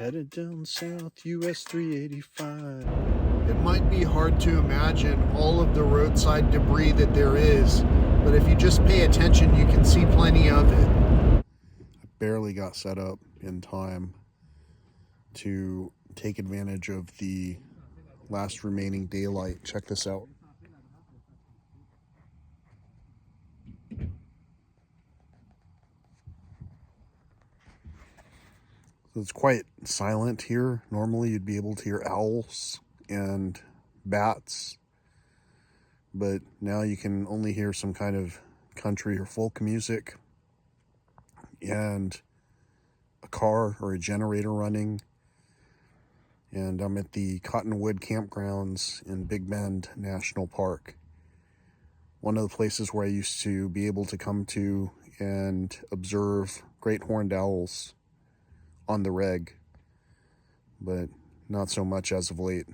Headed down south, US 385. It might be hard to imagine all of the roadside debris that there is, but if you just pay attention, you can see plenty of it. I barely got set up in time to take advantage of the last remaining daylight. Check this out. So it's quite silent here. Normally you'd be able to hear owls and bats, but now you can only hear some kind of country or folk music and a car or a generator running. And I'm at the Cottonwood Campgrounds in Big Bend National Park. One of the places where I used to be able to come to and observe great horned owls on the reg, but not so much as of late.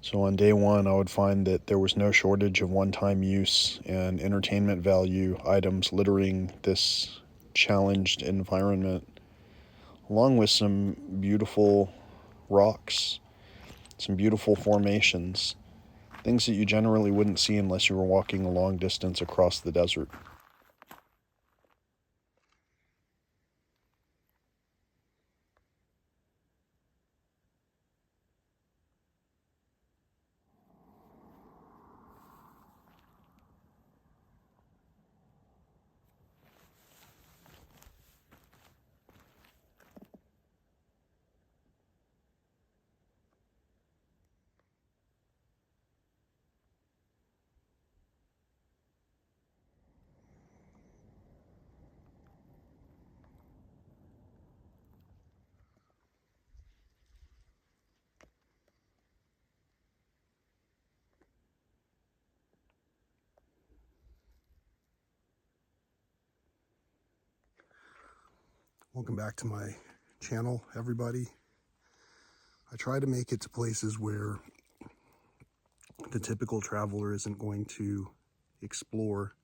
So on day one, I would find that there was no shortage of one-time use and entertainment value items littering this challenged environment, along with some beautiful rocks, some beautiful formations, things that you generally wouldn't see unless you were walking a long distance across the desert. Welcome back to my channel, everybody. I try to make it to places where the typical traveler isn't going to explore.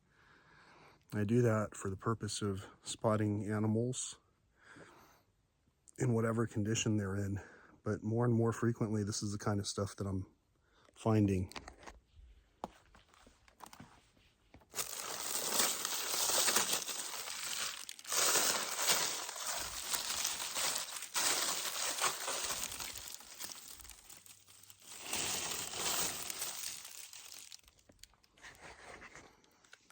I do that for the purpose of spotting animals in whatever condition they're in, but more and more frequently, this is the kind of stuff that I'm finding.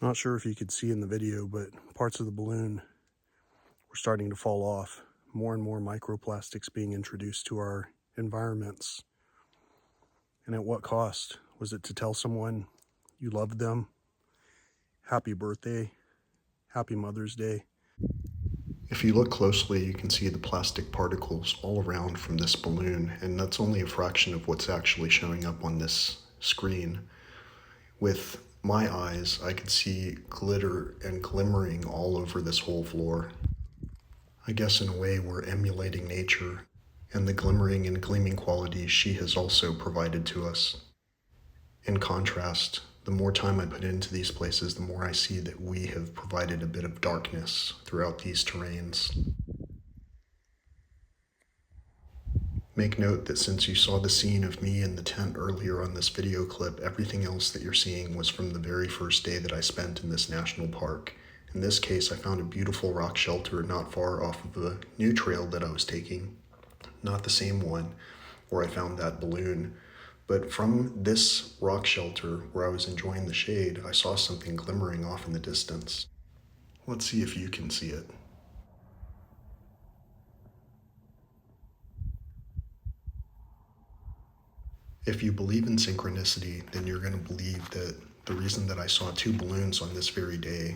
Not sure if you could see in the video, but parts of the balloon were starting to fall off. More and more microplastics being introduced to our environments. And at what cost? Was it to tell someone you loved them? Happy birthday, happy Mother's Day. If you look closely, you can see the plastic particles all around from this balloon, and that's only a fraction of what's actually showing up on this screen. With my eyes, I could see glitter and glimmering all over this whole floor. I guess in a way we're emulating nature and the glimmering and gleaming qualities she has also provided to us. In contrast, the more time I put into these places, the more I see that we have provided a bit of darkness throughout these terrains. Make note that since you saw the scene of me in the tent earlier on this video clip, everything else that you're seeing was from the very first day that I spent in this national park. In this case, I found a beautiful rock shelter not far off of a new trail that I was taking. Not the same one where I found that balloon, but from this rock shelter where I was enjoying the shade, I saw something glimmering off in the distance. Let's see if you can see it. If you believe in synchronicity, then you're going to believe that the reason that I saw two balloons on this very day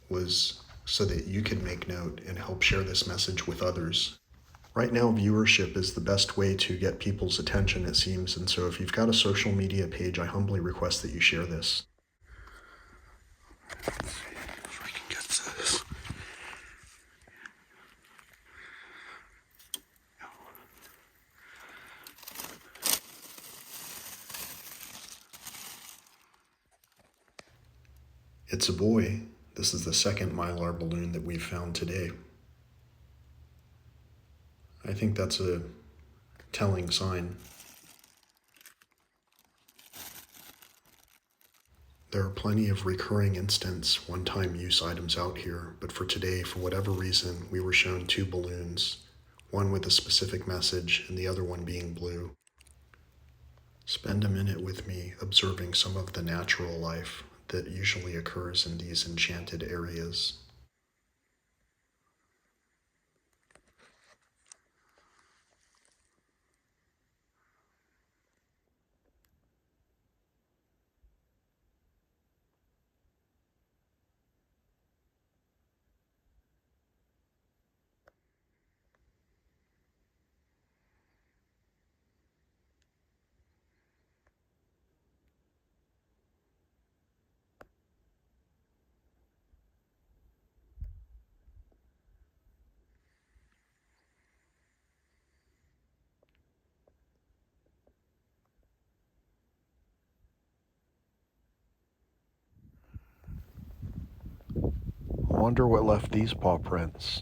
was so that you could make note and help share this message with others. Right now, viewership is the best way to get people's attention, it seems, and so if you've got a social media page, I humbly request that you share this. Let's see if we can get this. It's a boy. This is the second Mylar balloon that we've found today. I think that's a telling sign. There are plenty of recurring instance, one-time use items out here, but for today, for whatever reason, we were shown two balloons, one with a specific message and the other one being blue. Spend a minute with me observing some of the natural life that usually occurs in these enchanted areas. I wonder what left these paw prints.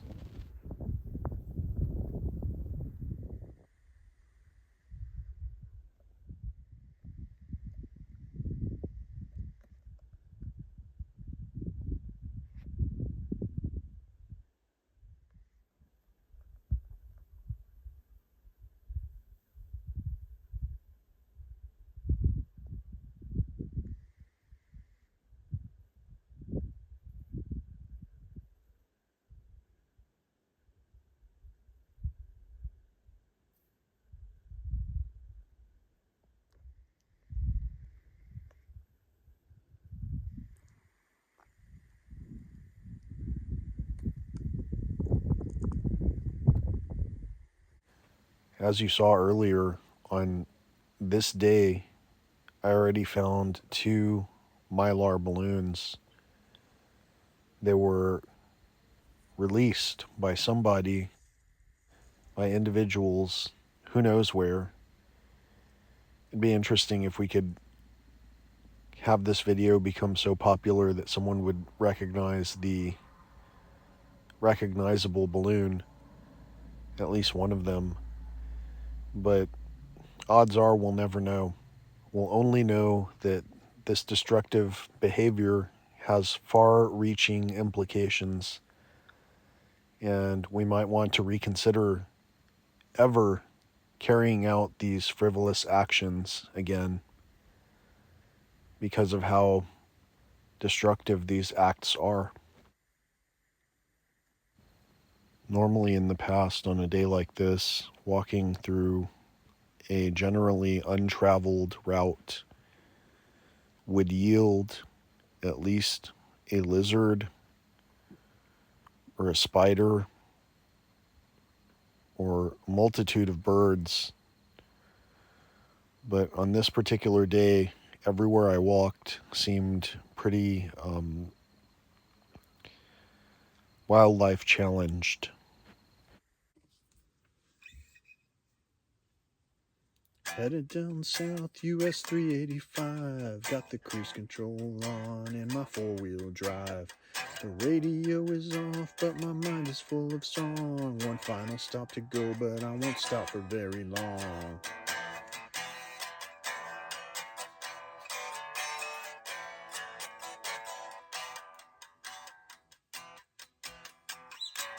As you saw earlier, on this day, I already found two Mylar balloons. They were released by somebody, by individuals, who knows where. It'd be interesting if we could have this video become so popular that someone would recognize the recognizable balloon, at least one of them. But odds are we'll never know. We'll only know that this destructive behavior has far-reaching implications, and we might want to reconsider ever carrying out these frivolous actions again because of how destructive these acts are. Normally in the past, on a day like this, walking through a generally untraveled route would yield at least a lizard or a spider or a multitude of birds. But on this particular day, everywhere I walked seemed pretty wildlife challenged. Headed down south, US385. Got the cruise control on in my four-wheel drive. The radio is off, but my mind is full of song. One final stop to go, but I won't stop for very long.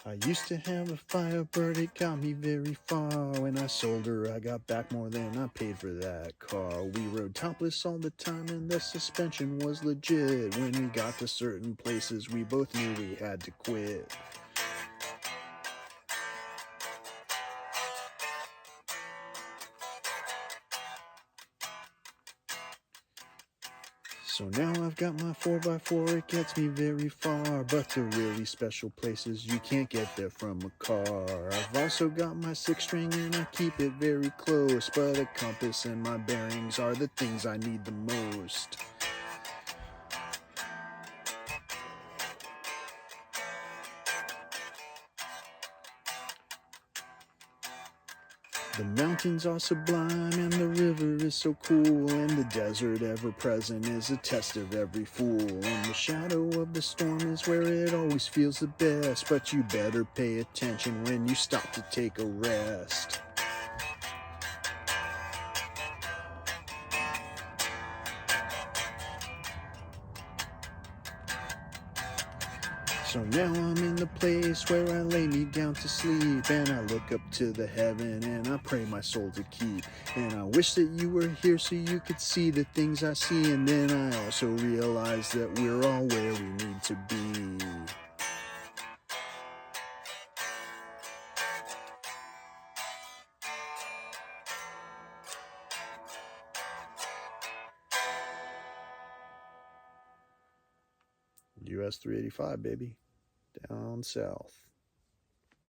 I used to have a Firebird, it got me very far. When I sold her, I got back more than I paid for that car. We rode topless all the time and the suspension was legit. When we got to certain places, we both knew we had to quit. So now I've got my 4x4, it gets me very far. But the really special places, you can't get there from a car. I've also got my 6-string and I keep it very close. But a compass and my bearings are the things I need the most. The mountains are sublime and the river is so cool, and the desert ever present is a test of every fool. And the shadow of the storm is where it always feels the best, but you better pay attention when you stop to take a rest. So now I'm in the place where I lay me down to sleep, and I look up to the heaven and I pray my soul to keep. And I wish that you were here so you could see the things I see, and then I also realize that we're all where we need to be. US 385, baby. Down south.